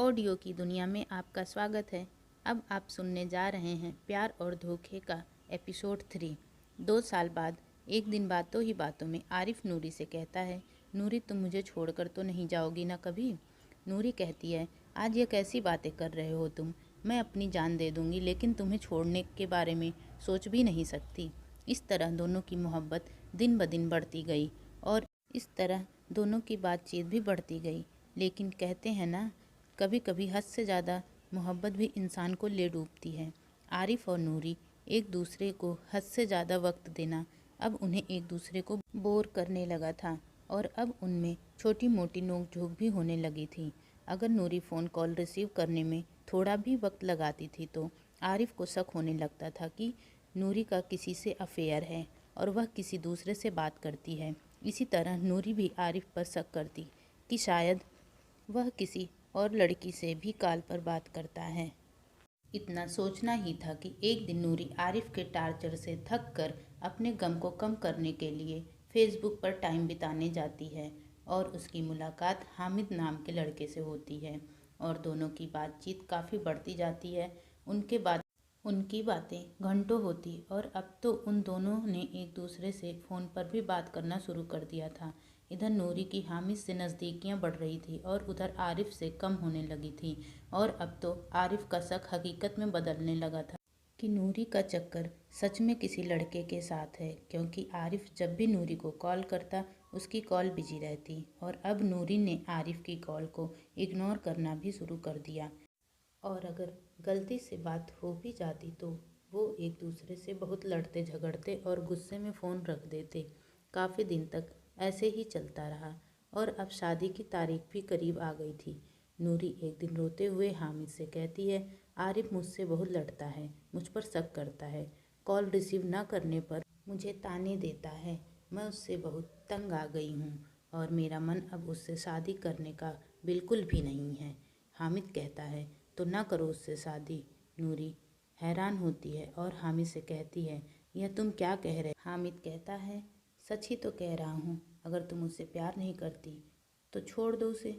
Audio की दुनिया में आपका स्वागत है। अब आप सुनने जा रहे हैं प्यार और धोखे का एपिसोड 3। 2 साल बाद एक दिन बातों ही बातों में आरिफ नूरी से कहता है, नूरी तुम मुझे छोड़कर तो नहीं जाओगी ना कभी। नूरी कहती है, आज ये कैसी बातें कर रहे हो तुम। मैं अपनी जान दे दूंगी लेकिन तुम्हें छोड़ने के बारे में सोच भी नहीं सकती। इस तरह दोनों की मोहब्बत दिन ब दिन बढ़ती गई और इस तरह दोनों की बातचीत भी बढ़ती गई। लेकिन कहते हैं ना, कभी कभी हद से ज़्यादा मोहब्बत भी इंसान को ले डूबती है। आरिफ और नूरी एक दूसरे को हद से ज़्यादा वक्त देना अब उन्हें एक दूसरे को बोर करने लगा था और अब उनमें छोटी मोटी नोक-झोंक भी होने लगी थी। अगर नूरी फ़ोन कॉल रिसीव करने में थोड़ा भी वक्त लगाती थी तो आरिफ को शक होने लगता था कि नूरी का किसी से अफेयर है और वह किसी दूसरे से बात करती है। इसी तरह नूरी भी आरिफ पर शक करती कि शायद वह किसी और लड़की से भी कॉल पर बात करता है। इतना सोचना ही था कि एक दिन नूरी आरिफ के टार्चर से थक कर अपने गम को कम करने के लिए फेसबुक पर टाइम बिताने जाती है और उसकी मुलाकात हामिद नाम के लड़के से होती है और दोनों की बातचीत काफ़ी बढ़ती जाती है। उनकी बातें घंटों होती और अब तो उन दोनों ने एक दूसरे से फ़ोन पर भी बात करना शुरू कर दिया था। इधर नूरी की हामिद से नज़दीकियां बढ़ रही थी और उधर आरिफ से कम होने लगी थी और अब तो आरिफ का शक हकीकत में बदलने लगा था कि नूरी का चक्कर सच में किसी लड़के के साथ है, क्योंकि आरिफ जब भी नूरी को कॉल करता उसकी कॉल बिजी रहती और अब नूरी ने आरिफ की कॉल को इग्नोर करना भी शुरू कर दिया और अगर गलती से बात हो भी जाती तो वो एक दूसरे से बहुत लड़ते झगड़ते और गुस्से में फ़ोन रख देते। काफ़ी दिन तक ऐसे ही चलता रहा और अब शादी की तारीख भी करीब आ गई थी। नूरी एक दिन रोते हुए हामिद से कहती है, आरिफ मुझसे बहुत लड़ता है, मुझ पर शक करता है, कॉल रिसीव ना करने पर मुझे ताने देता है। मैं उससे बहुत तंग आ गई हूँ और मेरा मन अब उससे शादी करने का बिल्कुल भी नहीं है। हामिद कहता है, तो ना करो उससे शादी। नूरी हैरान होती है और हामिद से कहती है, यह तुम क्या कह रहे। हामिद कहता है, सच ही तो कह रहा हूँ, अगर तुम मुझसे प्यार नहीं करती तो छोड़ दो उसे।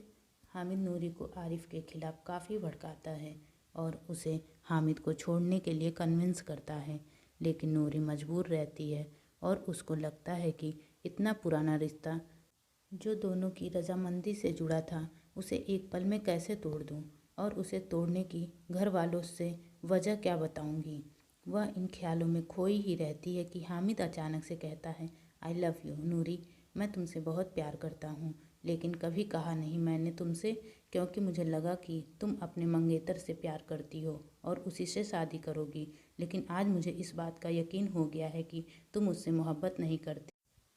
हामिद नूरी को आरिफ के खिलाफ काफ़ी भड़काता है और उसे हामिद को छोड़ने के लिए कन्विंस करता है, लेकिन नूरी मजबूर रहती है और उसको लगता है कि इतना पुराना रिश्ता जो दोनों की रजामंदी से जुड़ा था उसे एक पल में कैसे तोड़ दूं और उसे तोड़ने की घर वालों से वजह क्या बताऊंगी। वह इन ख्यालों में खोई ही रहती है कि हामिद अचानक से कहता है, आई लव यू नूरी, मैं तुमसे बहुत प्यार करता हूँ, लेकिन कभी कहा नहीं मैंने तुमसे, क्योंकि मुझे लगा कि तुम अपने मंगेतर से प्यार करती हो और उसी से शादी करोगी, लेकिन आज मुझे इस बात का यकीन हो गया है कि तुम उससे मोहब्बत नहीं करती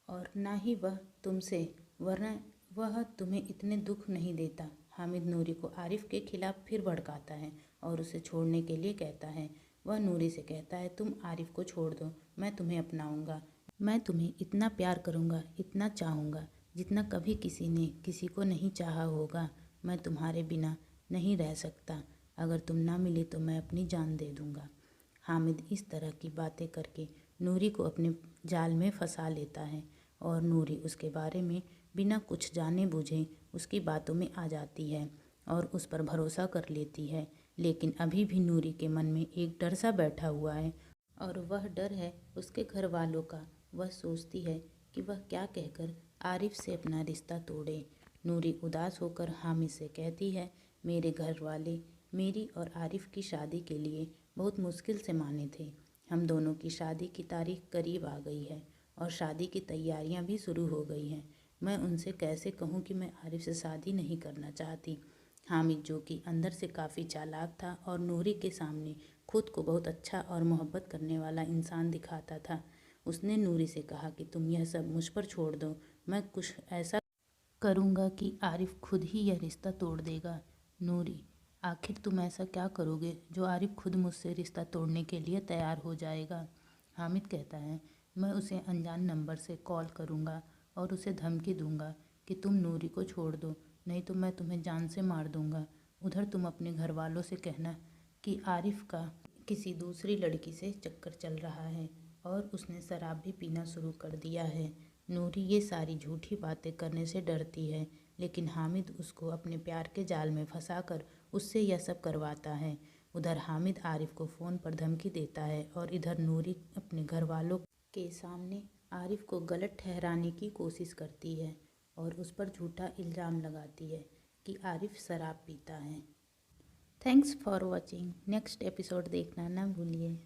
और ना ही वह तुमसे, वरना वह तुम्हें इतने दुख नहीं देता। हामिद नूरी को आरिफ के खिलाफ फिर भड़काता है और उसे छोड़ने के लिए कहता है। वह नूरी से कहता है, तुम आरिफ को छोड़ दो, मैं तुम्हें अपनाऊंगा। मैं तुम्हें इतना प्यार करूंगा, इतना चाहूँगा जितना कभी किसी ने किसी को नहीं चाहा होगा। मैं तुम्हारे बिना नहीं रह सकता, अगर तुम ना मिले तो मैं अपनी जान दे दूंगा। हामिद इस तरह की बातें करके नूरी को अपने जाल में फंसा लेता है और नूरी उसके बारे में बिना कुछ जाने बूझे उसकी बातों में आ जाती है और उस पर भरोसा कर लेती है। लेकिन अभी भी नूरी के मन में एक डर सा बैठा हुआ है और वह डर है उसके घर वालों का। वह सोचती है कि वह क्या कहकर आरिफ से अपना रिश्ता तोड़े। नूरी उदास होकर हामिद से कहती है, मेरे घर वाले मेरी और आरिफ की शादी के लिए बहुत मुश्किल से माने थे। हम दोनों की शादी की तारीख करीब आ गई है और शादी की तैयारियां भी शुरू हो गई हैं। मैं उनसे कैसे कहूँ कि मैं आरिफ से शादी नहीं करना चाहती। हामिद, जो कि अंदर से काफ़ी चालाक था और नूरी के सामने खुद को बहुत अच्छा और मोहब्बत करने वाला इंसान दिखाता था, उसने नूरी से कहा कि तुम यह सब मुझ पर छोड़ दो, मैं कुछ ऐसा करूँगा कि आरिफ खुद ही यह रिश्ता तोड़ देगा। नूरी, आखिर तुम ऐसा क्या करोगे जो आरिफ खुद मुझसे रिश्ता तोड़ने के लिए तैयार हो जाएगा। हामिद कहता है, मैं उसे अनजान नंबर से कॉल करूँगा और उसे धमकी दूंगा कि तुम नूरी को छोड़ दो, नहीं तो मैं तुम्हें जान से मार दूंगा। उधर तुम अपने घर वालों से कहना कि आरिफ का किसी दूसरी लड़की से चक्कर चल रहा है और उसने शराब भी पीना शुरू कर दिया है। नूरी ये सारी झूठी बातें करने से डरती है, लेकिन हामिद उसको अपने प्यार के जाल में फंसाकर उससे यह सब करवाता है। उधर हामिद आरिफ को फ़ोन पर धमकी देता है और इधर नूरी अपने घर वालों के सामने आरिफ को गलत ठहराने की कोशिश करती है और उस पर झूठा इल्ज़ाम लगाती है कि आरिफ शराब पीता है। Thanks for watching. Next episode देखना ना भूलिए।